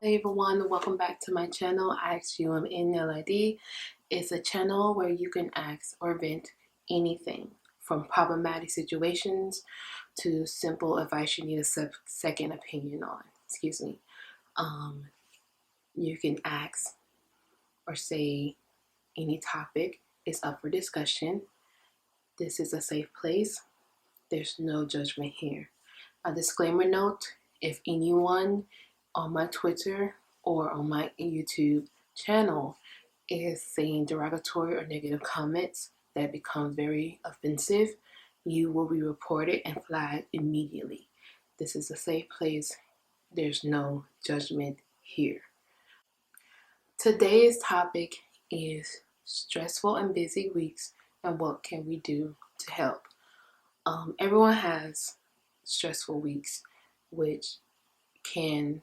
Hey everyone, welcome back to my channel. Ask You I'm in LID. It's a channel where you can ask or vent anything from problematic situations to simple advice you need a second opinion on. Excuse me. You can ask or say any topic is up for discussion. This is a safe place. There's no judgment here. A disclaimer note, if anyone on my Twitter or on my YouTube channel is saying derogatory or negative comments that become very offensive, you will be reported and flagged immediately. This is a safe place. There's no judgment here. Today's topic is stressful and busy weeks and what can we do to help. Everyone has stressful weeks, which can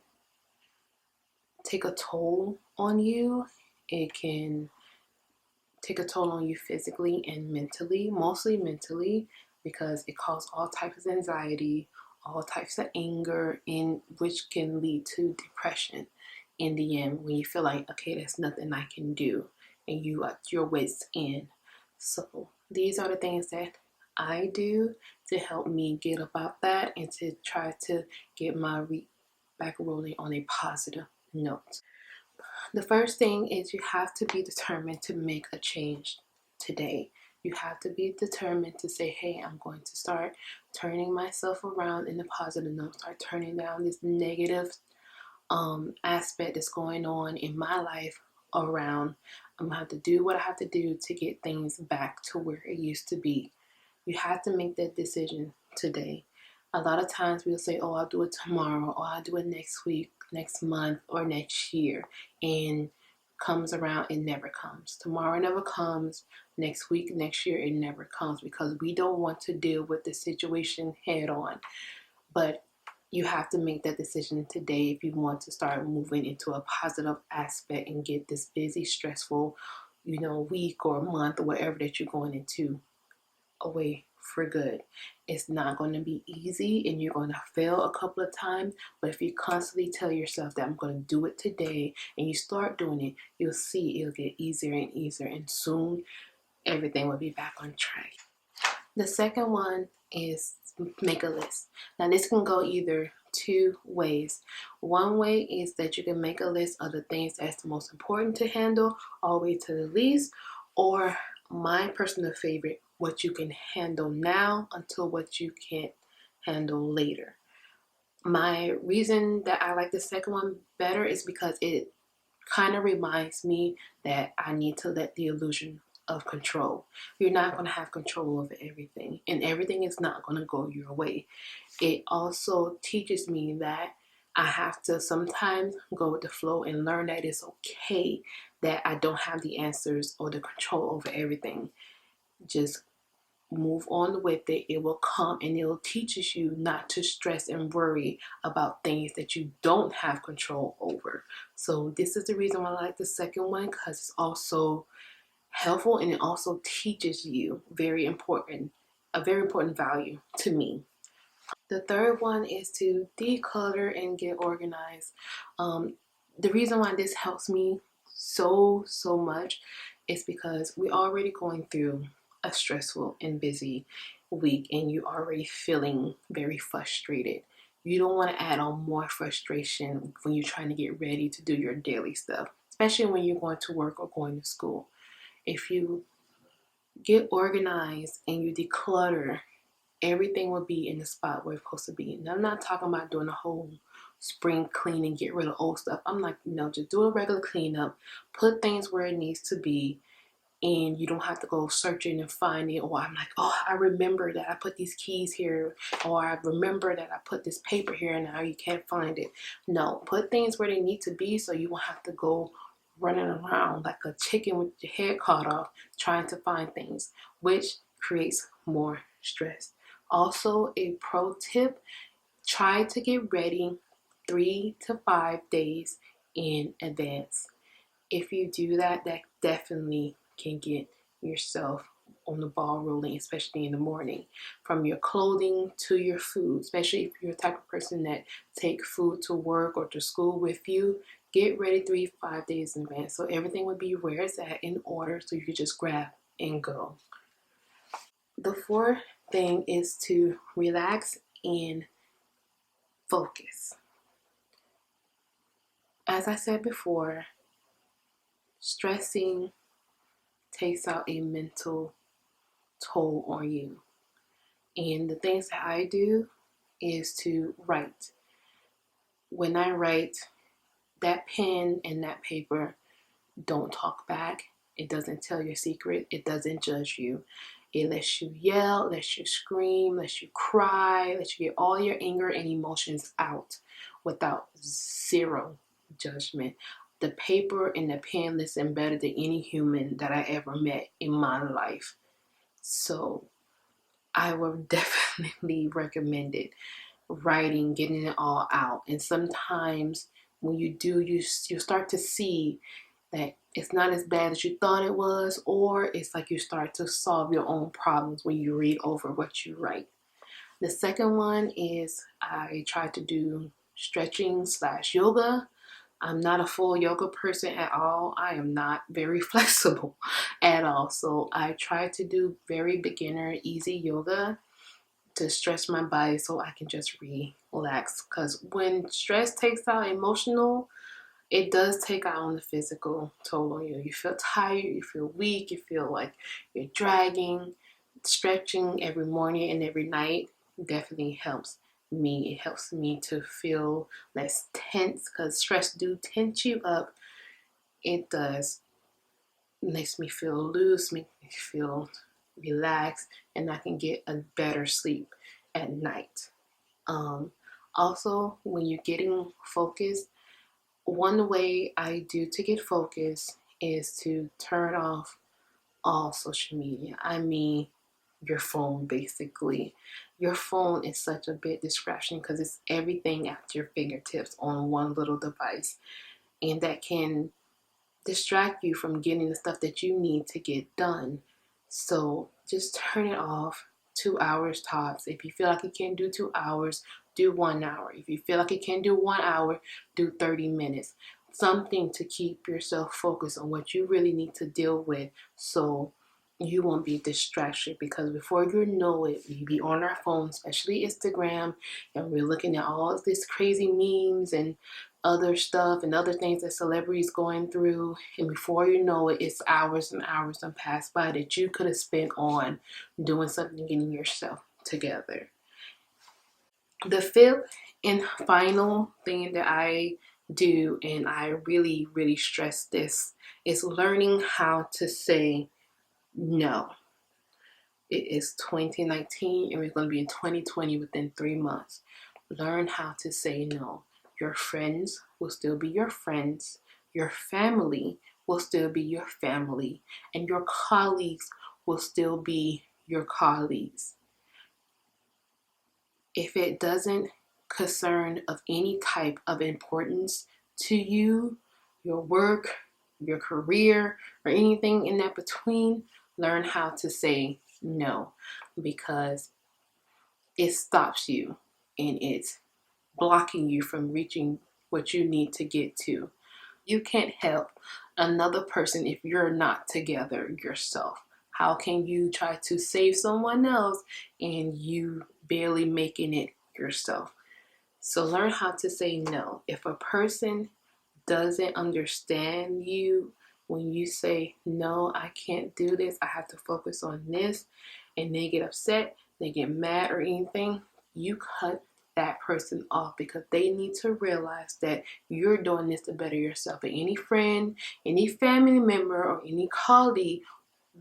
take a toll on you. It can take a toll on you physically and mentally, mostly mentally, because it causes all types of anxiety, all types of anger, and which can lead to depression in the end when you feel like, okay, there's nothing I can do, and you at your wits' end. So these are the things that I do to help me get about that and to try to get my week back rolling on a positive note. The first thing is you have to be determined to make a change today. You have to be determined to say, hey, I'm going to start turning myself around in a positive note, start turning down this negative aspect that's going on in my life around. I'm going to have to do what I have to do to get things back to where it used to be. You have to make that decision today. A lot of times we'll say, oh, I'll do it tomorrow, or I'll do it next week, next month, or next year. And comes around, it never comes. Tomorrow never comes. Next week, next year, it never comes because we don't want to deal with the situation head on. But you have to make that decision today if you want to start moving into a positive aspect and get this busy, stressful, week or month or whatever that you're going into away for good. It's not going to be easy and you're going to fail a couple of times, but if you constantly tell yourself that I'm going to do it today and you start doing it, you'll see it'll get easier and easier, and soon everything will be back on track. The second one is make a list. Now this can go either two ways. One way is that you can make a list of the things that's the most important to handle all the way to the least, or my personal favorite, what you can handle now until what you can't handle later. My reason that I like the second one better is because it kind of reminds me that I need to let the illusion of control. You're not going to have control over everything, and everything is not going to go your way. It also teaches me that I have to sometimes go with the flow and learn that it's okay that I don't have the answers or the control over everything. Just move on with it. It will come and it will teach you not to stress and worry about things that you don't have control over. So this is the reason why I like the second one, because it's also helpful and it also teaches you a very important value to me. The third one is to declutter and get organized. The reason why this helps me so much is because we're already going through a stressful and busy week and you're already feeling very frustrated. You don't want to add on more frustration when you're trying to get ready to do your daily stuff, especially when you're going to work or going to school. If you get organized and you declutter, everything will be in the spot where it's supposed to be. And I'm not talking about doing a whole spring clean and get rid of old stuff. I'm like, just do a regular cleanup, put things where it needs to be, and you don't have to go searching and finding. Or I'm like, oh, I remember that I put these keys here, or I remember that I put this paper here and now you can't find it. No, put things where they need to be so you won't have to go running around like a chicken with your head caught off trying to find things, which creates more stress. Also, a pro tip, try to get ready 3 to 5 days in advance. If you do that, that definitely can get yourself on the ball rolling, especially in the morning. From your clothing to your food, especially if you're the type of person that take food to work or to school with you, get ready 3 to 5 days in advance. So everything would be where it's at in order so you can just grab and go. The fourth thing is to relax and focus. As I said before, stressing takes out a mental toll on you. And the things that I do is to write. When I write, that pen and that paper don't talk back. It doesn't tell your secret. It doesn't judge you. It lets you yell, lets you scream, lets you cry, lets you get all your anger and emotions out without zero judgment. The paper and the pen listen better than any human that I ever met in my life. So I would definitely recommend it. Writing, getting it all out. And sometimes when you do, you start to see that it's not as bad as you thought it was, or it's like you start to solve your own problems when you read over what you write. The second one is I try to do stretching / yoga. I'm not a full yoga person at all. I am not very flexible at all. So I try to do very beginner, easy yoga to stretch my body so I can just relax. Because when stress takes out emotional, it does take out on the physical toll on you. You feel tired, you feel weak, you feel like you're dragging. Stretching every morning and every night definitely helps me. It helps me to feel less tense because stress do tense you up. It does. It makes me feel loose, makes me feel relaxed, and I can get a better sleep at night. Also, when you're getting focused, one way I do to get focused is to turn off all social media. I mean, your phone basically. Your phone is such a big distraction because it's everything at your fingertips on one little device, and that can distract you from getting the stuff that you need to get done. So just turn it off. 2 hours tops. If you feel like you can't do 2 hours, do 1 hour. If you feel like you can't do 1 hour, do 30 minutes. Something to keep yourself focused on what you really need to deal with so you won't be distracted, because before you know it, we be on our phone, especially Instagram, and we're looking at all of this crazy memes and other stuff and other things that celebrities going through, and before you know it, it's hours and hours and pass by that you could have spent on doing something, getting yourself together. The fifth and final thing that I do, and I really stress this, is learning how to say no. It is 2019 and we're going to be in 2020 within 3 months. Learn how to say no. Your friends will still be your friends. Your family will still be your family. And your colleagues will still be your colleagues. If it doesn't concern of any type of importance to you, your work, your career, or anything in that between, learn how to say no, because it stops you and it's blocking you from reaching what you need to get to. You can't help another person if you're not together yourself. How can you try to save someone else and you barely making it yourself? So learn how to say no. If a person doesn't understand you when you say, no, I can't do this, I have to focus on this, and they get upset, they get mad or anything, you cut that person off, because they need to realize that you're doing this to better yourself. And any friend, any family member, or any colleague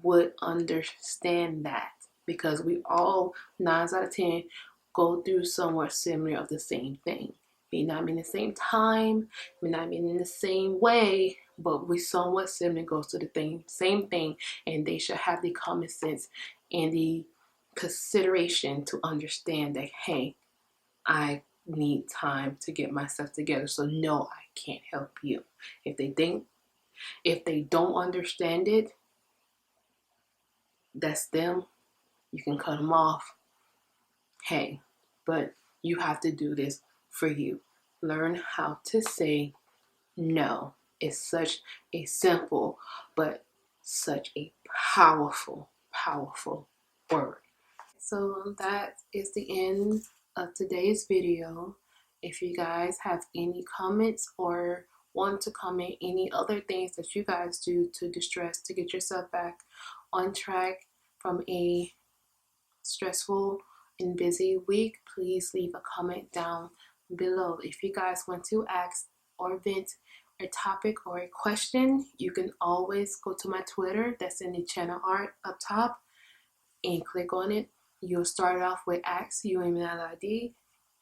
would understand that, because we all, 9 out of 10, go through somewhat similar of the same thing. May not be in the same time, may not be in the same way, but we somewhat similar, goes to the same thing, and they should have the common sense and the consideration to understand that, hey, I need time to get myself together, so no, I can't help you. If they don't understand it, that's them. You can cut them off. Hey, but you have to do this for you. Learn how to say no. It's such a simple but such a powerful, powerful word. So that is the end of today's video. If you guys have any comments or want to comment any other things that you guys do to distress, to get yourself back on track from a stressful and busy week, please leave a comment down below. If you guys want to ask or vent a topic or a question, you can always go to my Twitter that's in the channel art up top and click on it. You'll start off with ask email ID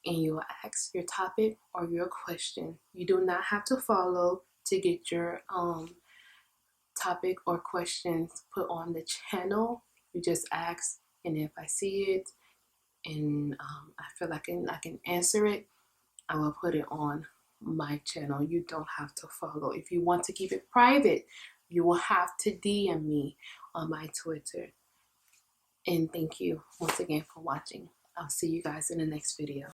and you'll ask your topic or your question. You do not have to follow to get your topic or questions put on the channel. You just ask, and if I see it and I feel like I can answer it, I will put it on my channel. You don't have to follow. If you want to keep it private, you will have to DM me on my Twitter. And thank you once again for watching. I'll see you guys in the next video.